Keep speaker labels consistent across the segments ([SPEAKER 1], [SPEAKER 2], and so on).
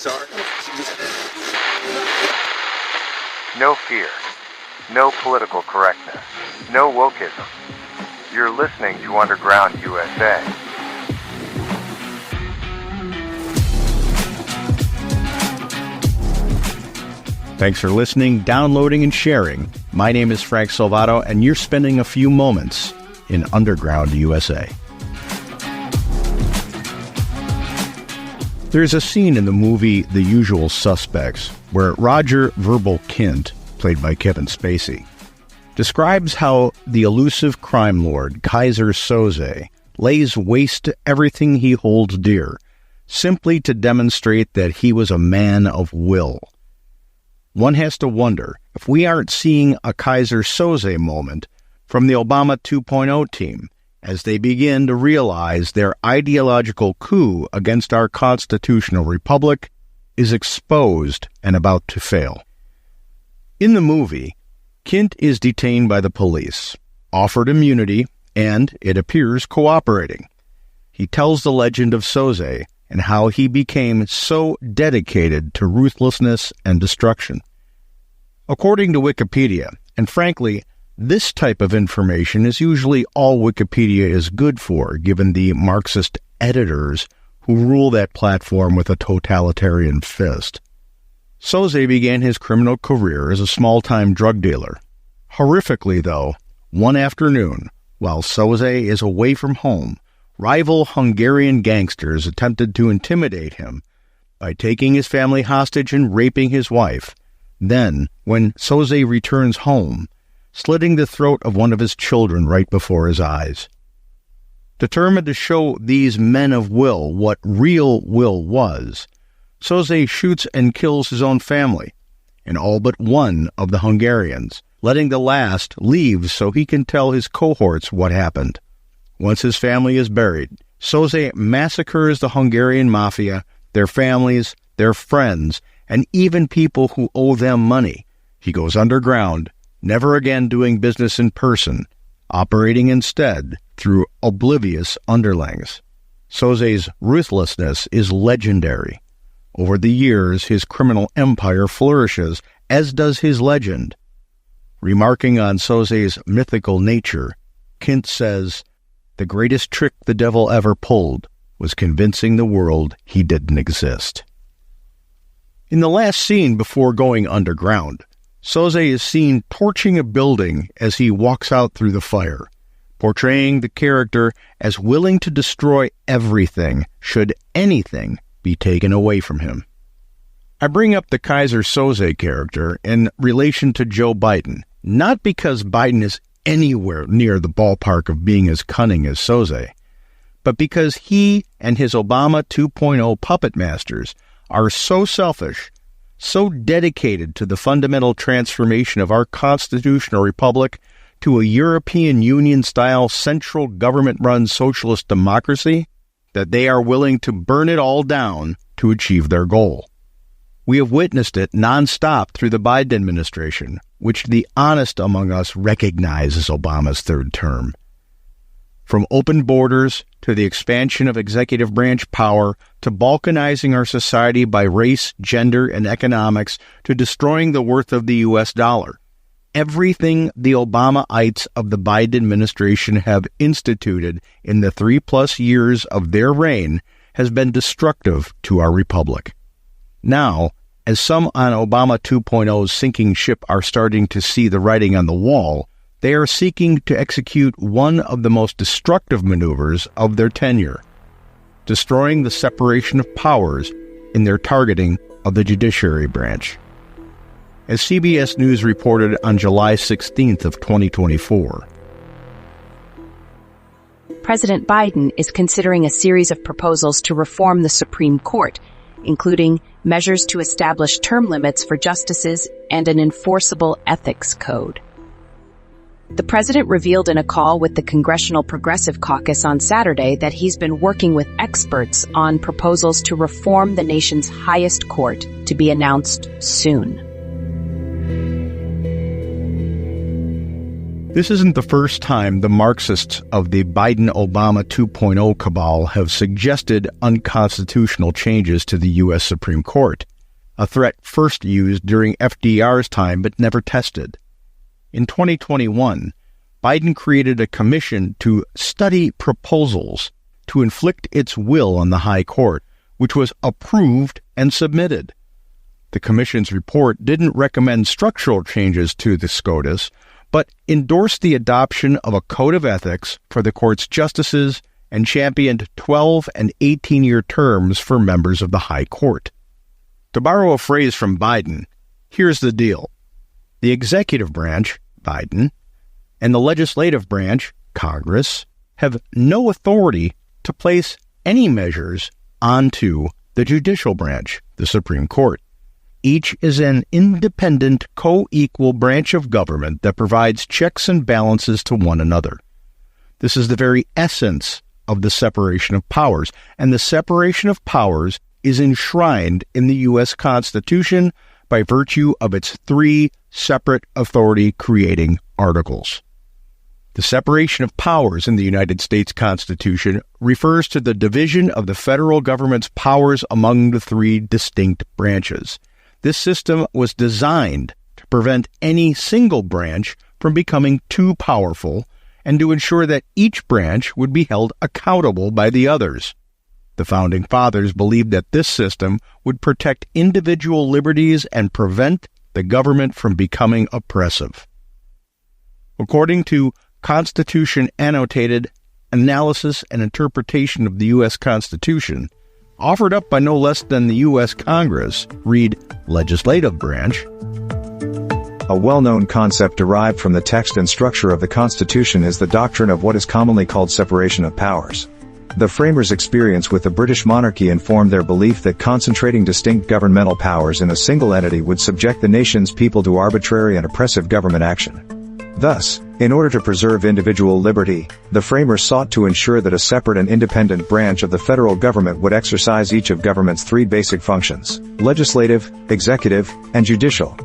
[SPEAKER 1] No fear. No political correctness. No wokeism. You're listening to Underground USA.
[SPEAKER 2] Thanks for listening, downloading, and sharing. My name is Frank Salvato, and you're spending a few moments in Underground USA. There's a scene in the movie The Usual Suspects where Roger Verbal Kint, played by Kevin Spacey, describes how the elusive crime lord Kaiser Söze lays waste to everything he holds dear, simply to demonstrate that he was a man of will. One has to wonder if we aren't seeing a Kaiser Söze moment from the Obama 2.0 team as they begin to realize their ideological coup against our constitutional republic is exposed and about to fail. In the movie, Kint is detained by the police, offered immunity, and, it appears, cooperating. He tells the legend of Söze and how he became so dedicated to ruthlessness and destruction. According to Wikipedia, and frankly, this type of information is usually all Wikipedia is good for, given the Marxist editors who rule that platform with a totalitarian fist. Söze began his criminal career as a small-time drug dealer. Horrifically, though, one afternoon, while Söze is away from home, rival Hungarian gangsters attempted to intimidate him by taking his family hostage and raping his wife. Then, when Söze returns home, slitting the throat of one of his children right before his eyes. Determined to show these men of will what real will was, Söze shoots and kills his own family, and all but one of the Hungarians, letting the last leave so he can tell his cohorts what happened. Once his family is buried, Söze massacres the Hungarian Mafia, their families, their friends, and even people who owe them money. He goes underground, never again doing business in person, operating instead through oblivious underlings. Söze's ruthlessness is legendary. Over the years, his criminal empire flourishes, as does his legend. Remarking on Söze's mythical nature, Kint says, "The greatest trick the devil ever pulled was convincing the world he didn't exist." In the last scene before going underground, Söze is seen torching a building as he walks out through the fire, portraying the character as willing to destroy everything should anything be taken away from him. I bring up the Kaiser Söze character in relation to Joe Biden, not because Biden is anywhere near the ballpark of being as cunning as Söze, but because he and his Obama 2.0 puppet masters are so selfish, so dedicated to the fundamental transformation of our constitutional republic to a European Union-style central government-run socialist democracy, that they are willing to burn it all down to achieve their goal. We have witnessed it nonstop through the Biden administration, which the honest among us recognize as Obama's third term. From open borders to the expansion of executive branch power to balkanizing our society by race, gender, and economics to destroying the worth of the U.S. dollar. Everything the Obamaites of the Biden administration have instituted in the 3+ years of their reign has been destructive to our republic. Now, as some on Obama 2.0's sinking ship are starting to see the writing on the wall, they are seeking to execute one of the most destructive maneuvers of their tenure, destroying the separation of powers in their targeting of the judiciary branch. As CBS News reported on July 16th of 2024,
[SPEAKER 3] President Biden is considering a series of proposals to reform the Supreme Court, including measures to establish term limits for justices and an enforceable ethics code. The president revealed in a call with the Congressional Progressive Caucus on Saturday that he's been working with experts on proposals to reform the nation's highest court, to be announced soon.
[SPEAKER 2] This isn't the first time the Marxists of the Biden-Obama 2.0 cabal have suggested unconstitutional changes to the U.S. Supreme Court, a threat first used during FDR's time but never tested. In 2021, Biden created a commission to study proposals to inflict its will on the High Court, which was approved and submitted. The commission's report didn't recommend structural changes to the SCOTUS, but endorsed the adoption of a code of ethics for the court's justices and championed 12 and 18-year terms for members of the High Court. To borrow a phrase from Biden, here's the deal. The executive branch, Biden, and the legislative branch, Congress, have no authority to place any measures onto the judicial branch, the Supreme Court. Each is an independent, co-equal branch of government that provides checks and balances to one another. This is the very essence of the separation of powers, and the separation of powers is enshrined in the U.S. Constitution by virtue of its 3 separate authority-creating articles. The separation of powers in the United States Constitution refers to the division of the federal government's powers among the 3 distinct branches. This system was designed to prevent any single branch from becoming too powerful and to ensure that each branch would be held accountable by the others. The Founding Fathers believed that this system would protect individual liberties and prevent the government from becoming oppressive. According to Constitution Annotated Analysis and Interpretation of the U.S. Constitution, offered up by no less than the U.S. Congress, read legislative branch.
[SPEAKER 4] A well-known concept derived from the text and structure of the Constitution is the doctrine of what is commonly called separation of powers. The framers' experience with the British monarchy informed their belief that concentrating distinct governmental powers in a single entity would subject the nation's people to arbitrary and oppressive government action. Thus, in order to preserve individual liberty, the framers sought to ensure that a separate and independent branch of the federal government would exercise each of government's 3 basic functions: legislative, executive, and judicial.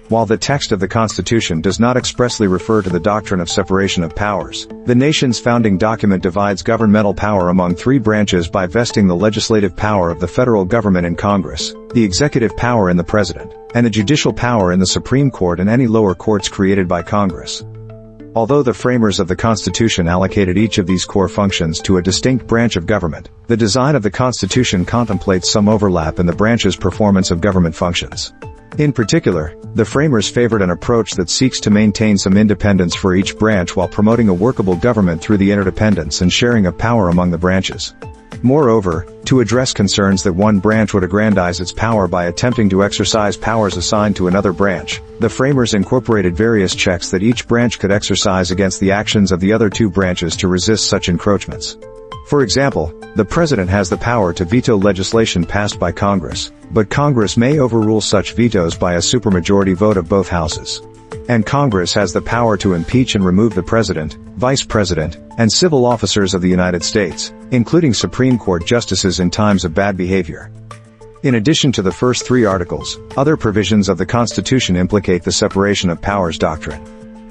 [SPEAKER 4] While the text of the Constitution does not expressly refer to the doctrine of separation of powers, the nation's founding document divides governmental power among 3 branches by vesting the legislative power of the federal government in Congress, the executive power in the President, and the judicial power in the Supreme Court and any lower courts created by Congress. Although the framers of the Constitution allocated each of these core functions to a distinct branch of government, the design of the Constitution contemplates some overlap in the branch's performance of government functions. In particular, the framers favored an approach that seeks to maintain some independence for each branch while promoting a workable government through the interdependence and sharing of power among the branches. Moreover, to address concerns that one branch would aggrandize its power by attempting to exercise powers assigned to another branch, the framers incorporated various checks that each branch could exercise against the actions of the other 2 branches to resist such encroachments. For example, the President has the power to veto legislation passed by Congress, but Congress may overrule such vetoes by a supermajority vote of both houses. And Congress has the power to impeach and remove the President, Vice President, and civil officers of the United States, including Supreme Court justices in times of bad behavior. In addition to the first 3 articles, other provisions of the Constitution implicate the separation of powers doctrine.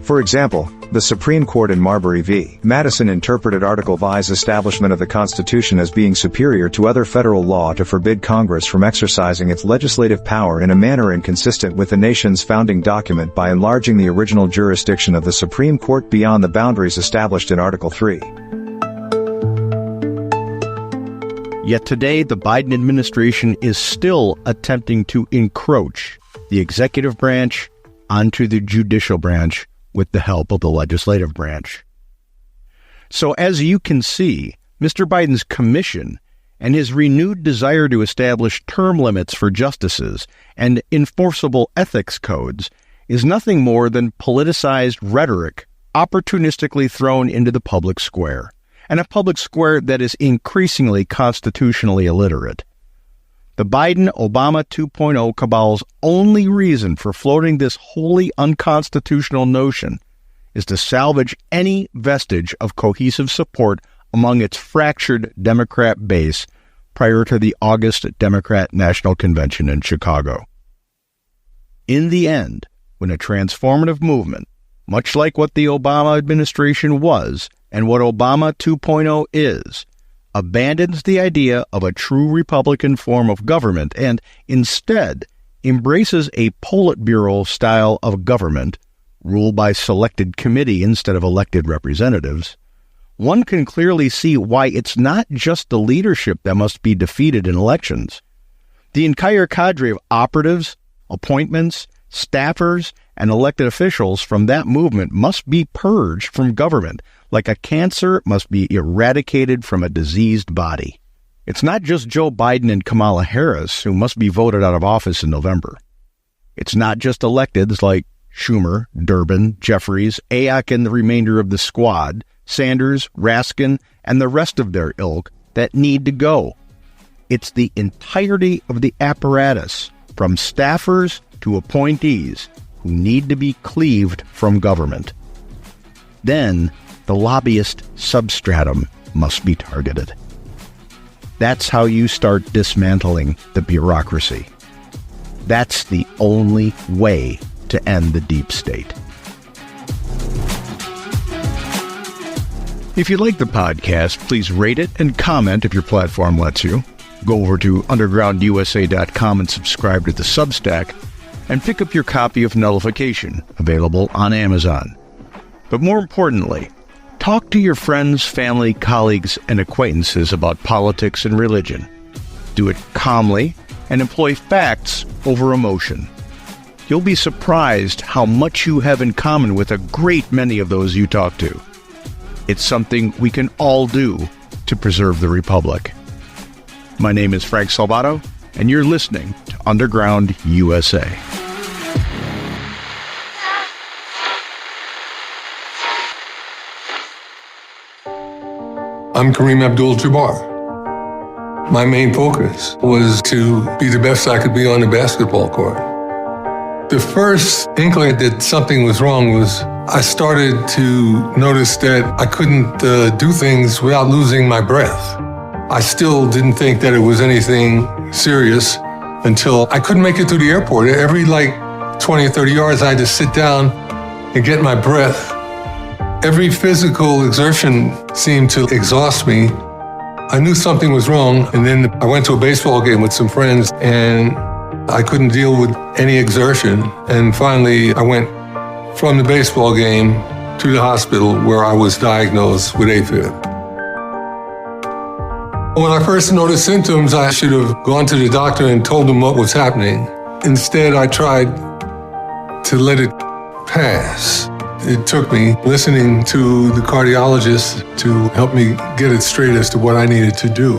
[SPEAKER 4] For example, the Supreme Court in Marbury v. Madison interpreted Article V's establishment of the Constitution as being superior to other federal law to forbid Congress from exercising its legislative power in a manner inconsistent with the nation's founding document by enlarging the original jurisdiction of the Supreme Court beyond the boundaries established in Article 3.
[SPEAKER 2] Yet today, the Biden administration is still attempting to encroach the executive branch onto the judicial branch with the help of the legislative branch. So as you can see, Mr. Biden's commission and his renewed desire to establish term limits for justices and enforceable ethics codes is nothing more than politicized rhetoric opportunistically thrown into the public square, and a public square that is increasingly constitutionally illiterate. The Biden-Obama 2.0 cabal's only reason for floating this wholly unconstitutional notion is to salvage any vestige of cohesive support among its fractured Democrat base prior to the August Democrat National Convention in Chicago. In the end, when a transformative movement, much like what the Obama administration was and what Obama 2.0 is, abandons the idea of a true Republican form of government and instead embraces a Politburo style of government, ruled by selected committee instead of elected representatives, one can clearly see why it's not just the leadership that must be defeated in elections. The entire cadre of operatives, appointments, staffers, and elected officials from that movement must be purged from government, like a cancer must be eradicated from a diseased body. It's not just Joe Biden and Kamala Harris who must be voted out of office in November. It's not just electeds like Schumer, Durbin, Jeffries, Ayok and the remainder of the squad, Sanders, Raskin, and the rest of their ilk that need to go. It's the entirety of the apparatus, from staffers to appointees, who need to be cleaved from government. Then, the lobbyist substratum must be targeted. That's how you start dismantling the bureaucracy. That's the only way to end the deep state. If you like the podcast, please rate it and comment if your platform lets you. Go over to undergroundusa.com and subscribe to the Substack, and pick up your copy of Nullification, available on Amazon. But more importantly, talk to your friends, family, colleagues, and acquaintances about politics and religion. Do it calmly and employ facts over emotion. You'll be surprised how much you have in common with a great many of those you talk to. It's something we can all do to preserve the Republic. My name is Frank Salvato, and you're listening to Underground USA.
[SPEAKER 5] I'm Kareem Abdul-Jabbar. My main focus was to be the best I could be on the basketball court. The first inkling that something was wrong was I started to notice that I couldn't do things without losing my breath. I still didn't think that it was anything serious until I couldn't make it through the airport. Every 20 or 30 yards, I had to sit down and get my breath. Every physical exertion seemed to exhaust me. I knew something was wrong, and then I went to a baseball game with some friends, and I couldn't deal with any exertion. And finally, I went from the baseball game to the hospital where I was diagnosed with AFib. When I first noticed symptoms, I should have gone to the doctor and told him what was happening. Instead, I tried to let it pass. It took me listening to the cardiologist to help me get it straight as to what I needed to do.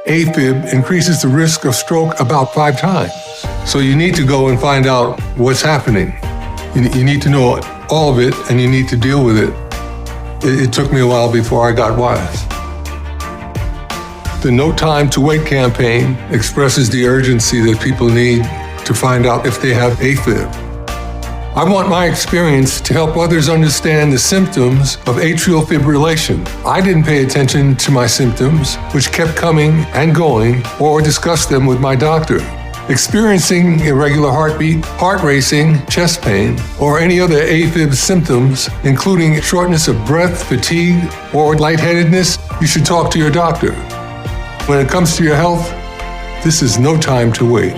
[SPEAKER 5] AFib increases the risk of stroke about 5 times. So you need to go and find out what's happening. You need to know all of it, and you need to deal with it. It took me a while before I got wise. The No Time to Wait campaign expresses the urgency that people need to find out if they have AFib. I want my experience to help others understand the symptoms of atrial fibrillation. I didn't pay attention to my symptoms, which kept coming and going, or discuss them with my doctor. Experiencing irregular heartbeat, heart racing, chest pain, or any other AFib symptoms, including shortness of breath, fatigue, or lightheadedness, you should talk to your doctor. When it comes to your health, this is no time to wait.